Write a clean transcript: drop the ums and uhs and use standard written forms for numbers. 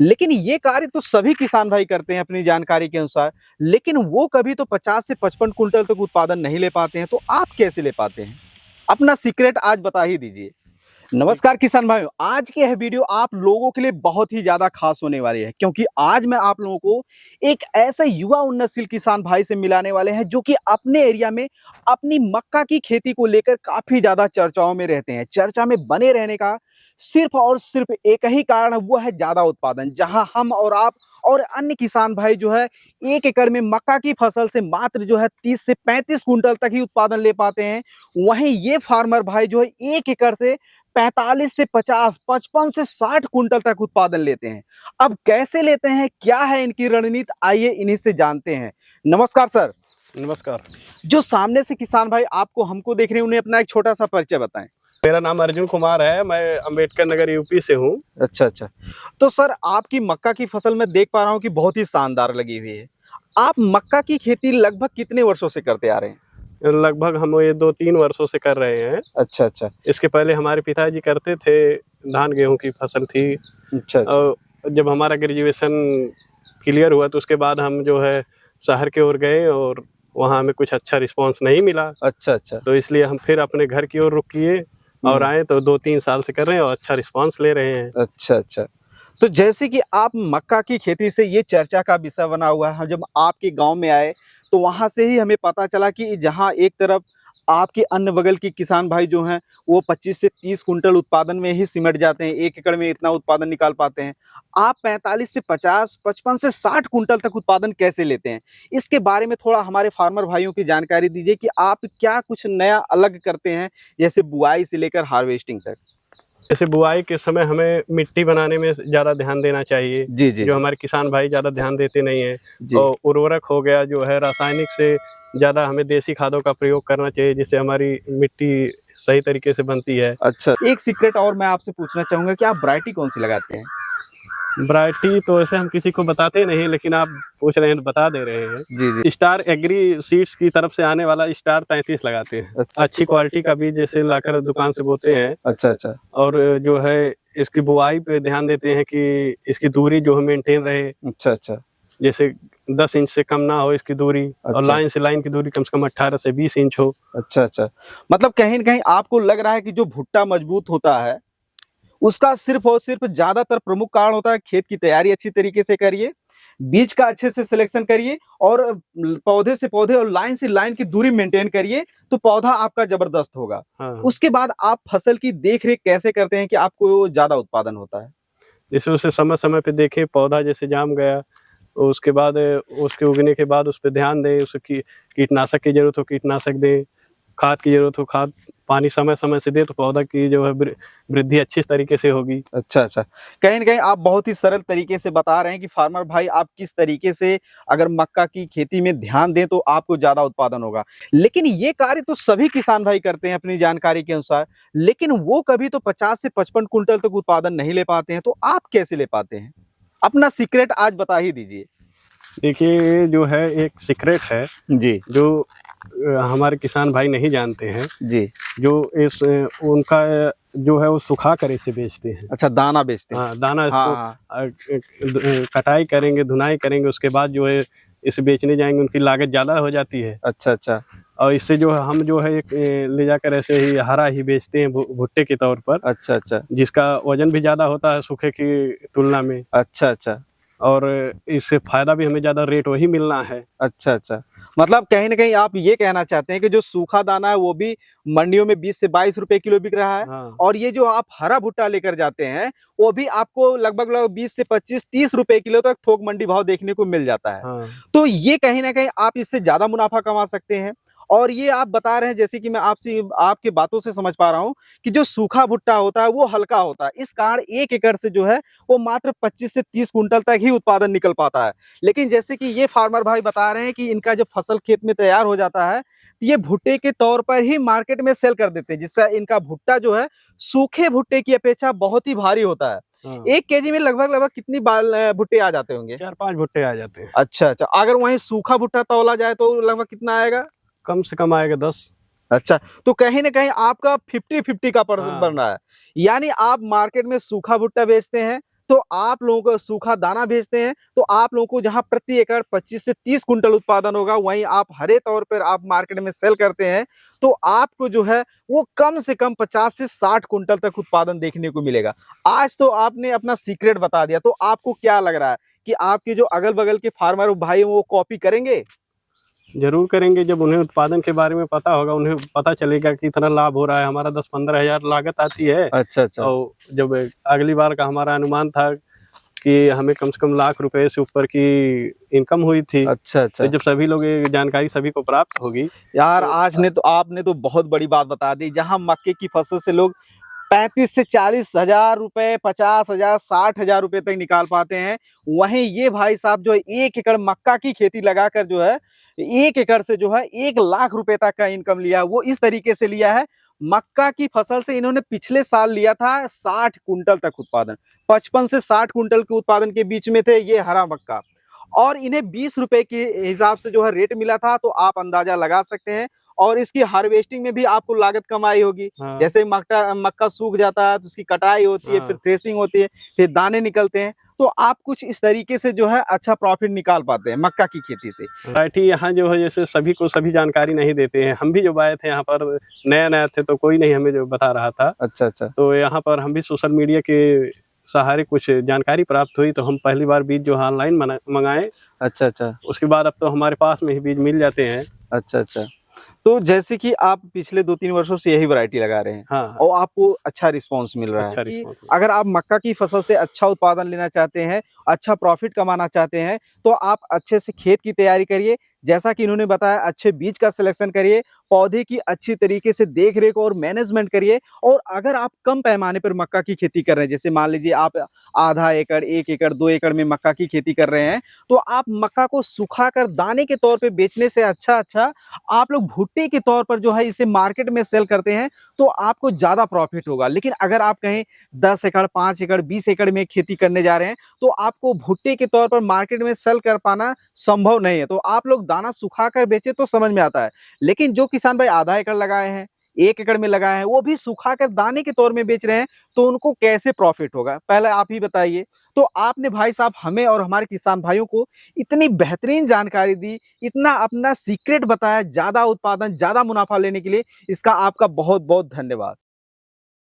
लेकिन ये कार्य तो सभी किसान भाई करते हैं अपनी जानकारी के अनुसार, लेकिन वो कभी तो 50 से 55 कुंटल तक उत्पादन नहीं ले पाते हैं, तो आप कैसे ले पाते हैं? अपना सीक्रेट आज बता ही दीजिए। नमस्कार किसान भाइयों, आज की यह वीडियो आप लोगों के लिए बहुत ही ज़्यादा खास होने वाली है, क्योंकि आज मैं आप लोगों को एक ऐसे युवा उन्नतशील किसान भाई से मिलाने वाले हैं जो कि अपने एरिया में अपनी मक्का की खेती को लेकर काफ़ी ज़्यादा चर्चाओं में रहते हैं। चर्चा में बने रहने का सिर्फ और सिर्फ एक ही कारण है, वो है ज़्यादा उत्पादन। जहां हम और आप और अन्य किसान भाई जो है 1 एकड़ में मक्का की फसल से मात्र जो है 30 से 35 कुंटल तक ही उत्पादन ले पाते हैं, वहीं ये फार्मर भाई जो है 1 एकड़ से 45 से 50, 55 से 60 कुंटल तक उत्पादन लेते हैं। अब कैसे लेते हैं, क्या है इनकी रणनीति, आइए इन्हीं से जानते हैं। नमस्कार सर। नमस्कार। जो सामने से किसान भाई आपको हमको देख रहे हैं, उन्हें अपना एक छोटा सा परिचय बताएं। मेरा नाम अर्जुन कुमार है, मैं अंबेडकर नगर यूपी से हूँ। अच्छा। तो सर आपकी मक्का की फसल मैं देख पा रहा हूँ कि बहुत ही शानदार लगी हुई है। आप मक्का की खेती लगभग कितने वर्षों से करते आ रहे हैं? लगभग हम ये 2-3 वर्षों से कर रहे हैं। अच्छा। इसके पहले हमारे पिताजी करते थे, धान गेहूं की फसल थी। अच्छा। और जब हमारा ग्रेजुएशन क्लियर हुआ तो उसके बाद हम जो है शहर की ओर गए और वहाँ हमें कुछ अच्छा रिस्पांस नहीं मिला। अच्छा। तो इसलिए हम फिर अपने घर की ओर रुख किए और आए, तो 2-3 साल से कर रहे हैं और अच्छा रिस्पांस ले रहे हैं। अच्छा। तो जैसे कि आप मक्का की खेती से ये चर्चा का विषय बना हुआ है, जब आपके गांव में आए तो वहां से ही हमें पता चला कि जहां एक तरफ आपके अन्य बगल के किसान भाई जो हैं वो 25 से 30 कुंटल उत्पादन में ही सिमट जाते हैं, 1 एकड़ में इतना उत्पादन निकाल पाते हैं। आप 45 से 50, 55 से 60 कुंटल तक उत्पादन कैसे लेते हैं? इसके बारे में थोड़ा हमारे फार्मर भाइयों की जानकारी दीजिए कि आप क्या कुछ नया अलग करते हैं, जैसे बुआई से लेकर हार्वेस्टिंग तक। जैसे बुआई के समय हमें मिट्टी बनाने में ज़्यादा ध्यान देना चाहिए, जी। जो हमारे किसान भाई ज़्यादा ध्यान देते नहीं हैं। जी। और उर्वरक हो गया जो है, रासायनिक से ज़्यादा हमें देसी खादों का प्रयोग करना चाहिए, जिससे हमारी मिट्टी सही तरीके से बनती है। अच्छा, एक सीक्रेट और मैं आपसे पूछना चाहूँगा कि आप वैरायटी कौन-सी लगाते हैं? वैरायटी तो ऐसे हम किसी को बताते नहीं, लेकिन आप पूछ रहे हैं तो बता दे रहे हैं। जी। स्टार एग्री सीड्स की तरफ से आने वाला स्टार 33 लगाते हैं। अच्छा। अच्छी क्वालिटी का बीज जैसे लाकर दुकान से बोते हैं। अच्छा। और जो है इसकी बुआई पे ध्यान देते हैं कि इसकी दूरी जो है मेंटेन रहे। अच्छा। जैसे 10 इंच से कम ना हो इसकी दूरी। और अच्छा। लाइन से लाइन की दूरी कम से कम 18 से 20 इंच हो। अच्छा। मतलब कहीं न कहीं आपको लग रहा है कि जो भुट्टा मजबूत होता है, उसका सिर्फ़ और सिर्फ़ ज़्यादातर प्रमुख कारण होता है खेत की तैयारी अच्छी तरीके से करिए, बीज का अच्छे से सिलेक्शन करिए और पौधे से पौधे और लाइन से लाइन की दूरी मेंटेन करिए, तो पौधा आपका ज़बरदस्त होगा। हाँ। उसके बाद आप फसल की देख-रेख कैसे करते हैं कि आपको ज़्यादा उत्पादन होता है? जैसे उसे समय-समय पे देखें, पौधा जैसे जाम गया, तो उसके बाद उसके उगने के बाद उस पे ध्यान दें, उसकी कीटनाशक की ज़रूरत हो कीटनाशक दें, खाद की ज़रूरत हो खाद, पानी समय-समय से दें, तो पौधा की जो है वृद्धि अच्छी तरीके से होगी। अच्छा। कहीं न कहीं आप बहुत ही सरल तरीके से बता रहे हैं कि फार्मर भाई आप किस तरीके से अगर मक्का की खेती में ध्यान दें तो आपको ज़्यादा उत्पादन होगा। लेकिन ये कार्य तो सभी किसान भाई करते हैं अपनी जानकारी के अनुसार, लेकिन वो कभी तो 50 से 55 कुंटल तक उत्पादन नहीं ले पाते हैं, तो आप कैसे ले पाते हैं? अपना सीक्रेट आज बता ही दीजिए। देखिए, जो है एक सीक्रेट है, जी। जो हमारे किसान भाई नहीं जानते हैं। जी। जो इस उनका जो है वो सुखा कर इसे बेचते हैं। अच्छा, दाना बेचते हैं। हाँ, दाना इसको हाँ। कटाई करेंगे, धुनाई करेंगे, उसके बाद जो है इसे बेचने जाएँगे, उनकी लागत ज़्यादा हो जाती है। अच्छा। और इससे जो है हम जो है एक ले जाकर ऐसे ही हरा ही बेचते हैं भुट्टे के तौर पर। अच्छा। जिसका वज़न भी ज़्यादा होता है सूखे की तुलना में। अच्छा। और इससे फ़ायदा भी हमें ज़्यादा रेट वही मिलना है। अच्छा। मतलब कहीं न कहीं आप ये कहना चाहते हैं कि जो सूखा दाना है वो भी मंडियों में 20 से 22 रुपए किलो बिक रहा है, हाँ। और ये जो आप हरा भुट्टा लेकर जाते हैं, वो भी आपको लगभग 20 से 25-30 रुपए किलो तक थोक मंडी भाव देखने को मिल जाता है। हाँ। तो ये कहीं न कहीं आप इससे ज़्यादा मुनाफ़ा कमा सकते हैं। और ये आप बता रहे हैं, जैसे कि मैं आपसे आपकी बातों से समझ पा रहा हूँ कि जो सूखा भुट्टा होता है वो हल्का होता है। इस कारण 1 एकड़ से जो है वो मात्र 25 से 30 कुंटल तक ही उत्पादन निकल पाता है। लेकिन जैसे कि ये फार्मर भाई बता रहे हैं कि इनका जब फसल खेत में तैयार हो जाता है, तो ये भुट्टे के तौर पर ही मार्केट में सेल कर देते हैं, जिससे इनका भुट्टा जो है सूखे भुट्टे की अपेक्षा बहुत ही भारी होता है। हाँ। 1 केजी में लगभग कितनी भुट्टे आ जाते होंगे? 4-5 भुट्टे आ जाते हैं। अच्छा। अगर वहीं सूखा भुट्टा तौला जाए तो लगभग कितना आएगा? कम से कम आएगा 10। अच्छा, तो कहीं न कहीं आपका 50-50 का पर्सन हाँ। बन रहा है। यानी आप मार्केट में सूखा भुट्टा बेचते हैं, तो आप लोगों को सूखा दाना भेजते हैं, तो आप लोगों को जहां प्रति एकड़ 25 से 30 कुंटल उत्पादन होगा, वहीं आप हरे तौर पर आप मार्केट में सेल करते हैं, तो आपको जो है वो कम से कम 50 से 60 कुंटल तक उत्पादन देखने को मिलेगा। आज तो आपने अपना सीक्रेट बता दिया, तो आपको क्या लग रहा है कि आपके जो अगल बगल के फार्मर भाई हैं वो कॉपी करेंगे? ज़रूर करेंगे। जब उन्हें उत्पादन के बारे में पता होगा, उन्हें पता चलेगा कि इतना लाभ हो रहा है, हमारा 10-15 हज़ार लागत आती है। अच्छा अच्छा। और जब अगली बार का हमारा अनुमान था कि हमें कम से कम लाख रुपए से ऊपर की इनकम हुई थी। अच्छा तो अच्छा जब सभी लोग ये जानकारी सभी को प्राप्त होगी, यार, तो आज ने तो आपने तो बहुत बड़ी बात बता दी। जहां मक्के की फसल से लोग 35 से 40 हजार रुपए, 50 हजार, 60 हजार रुपए तक निकाल पाते हैं, वहीं ये भाई साहब जो है 1 एकड़ मक्का की खेती लगाकर जो है 1 एकड़ से जो है 1 लाख रुपए तक का इनकम लिया। वो इस तरीके से लिया है, मक्का की फसल से इन्होंने पिछले साल लिया था 60 कुंटल तक उत्पादन, 55 से 60 कुंटल के उत्पादन के बीच में थे ये हरा मक्का, और इन्हें 20 रुपए के हिसाब से जो है रेट मिला था। तो आप अंदाजा लगा सकते हैं, और इसकी हार्वेस्टिंग में भी आपको लागत कम आई होगी। हाँ, जैसे मक्का मक्का सूख जाता है तो उसकी कटाई होती है, फिर हाँ। थ्रेसिंग होती है, फिर दाने निकलते हैं, तो आप कुछ इस तरीके से जो है अच्छा प्रॉफिट निकाल पाते हैं मक्का की खेती से। वैरायटी यहाँ जो है जैसे सभी को सभी जानकारी नहीं देते हैं। हम भी जब आए थे यहाँ पर नया-नया थे, तो कोई नहीं हमें जो बता रहा था। अच्छा अच्छा। तो यहाँ पर हम भी सोशल मीडिया के सहारे कुछ जानकारी प्राप्त हुई, तो हम पहली बार बीज जो है ऑनलाइन मंगाए। अच्छा अच्छा। उसके बाद अब तो हमारे पास में ही बीज मिल जाते हैं। अच्छा अच्छा। तो जैसे कि आप पिछले 2-3 वर्षों से यही वैरायटी लगा रहे हैं, हाँ, और आपको अच्छा रिस्पॉन्स मिल रहा है अच्छा कि रिस्पॉन्स। अगर आप मक्का की फसल से अच्छा उत्पादन लेना चाहते हैं, अच्छा प्रॉफिट कमाना चाहते हैं, तो आप अच्छे से खेत की तैयारी करिए। जैसा कि इन्होंने बताया, अच्छे बीज का सिलेक्शन करिए, पौधे की अच्छी तरीके से देख-रेख और मैनेजमेंट करिए। और अगर आप कम पैमाने पर मक्का की खेती कर रहे हैं, जैसे मान लीजिए आप आधा एकड़, 1 एकड़, 2 एकड़ में मक्का की खेती कर रहे हैं, तो आप मक्का को सुखाकर दाने के तौर पे बेचने से अच्छा आप लोग भुट्टे के तौर पर जो है इसे मार्केट में सेल करते हैं, तो आपको ज़्यादा प्रॉफिट होगा। लेकिन अगर आप कहीं 10 एकड़, 5 एकड़, 20 एकड़ में खेती करने जा रहे हैं, तो आपको भुट्टे के तौर पर मार्केट में सेल कर पाना संभव नहीं है। तो आप लोग दाना सुखाकर बेचे तो समझ में आता है, लेकिन जो किसान भाई आधा एकड़ लगाए हैं, 1 एकड़ में लगाए हैं, वो भी सुखाकर दाने के तौर में बेच रहे हैं, तो उनको कैसे प्रॉफिट होगा? पहले आप ही बताइए। तो आपने भाई साहब हमें और हमारे किसान भाइयों को इतनी बेहतरीन जानकारी दी, इतना अपना सीक्रेट बताया ज़्यादा उत्पादन, ज़्यादा मुनाफा लेने के लिए, इसका आपका बहुत-बहुत धन्यवाद।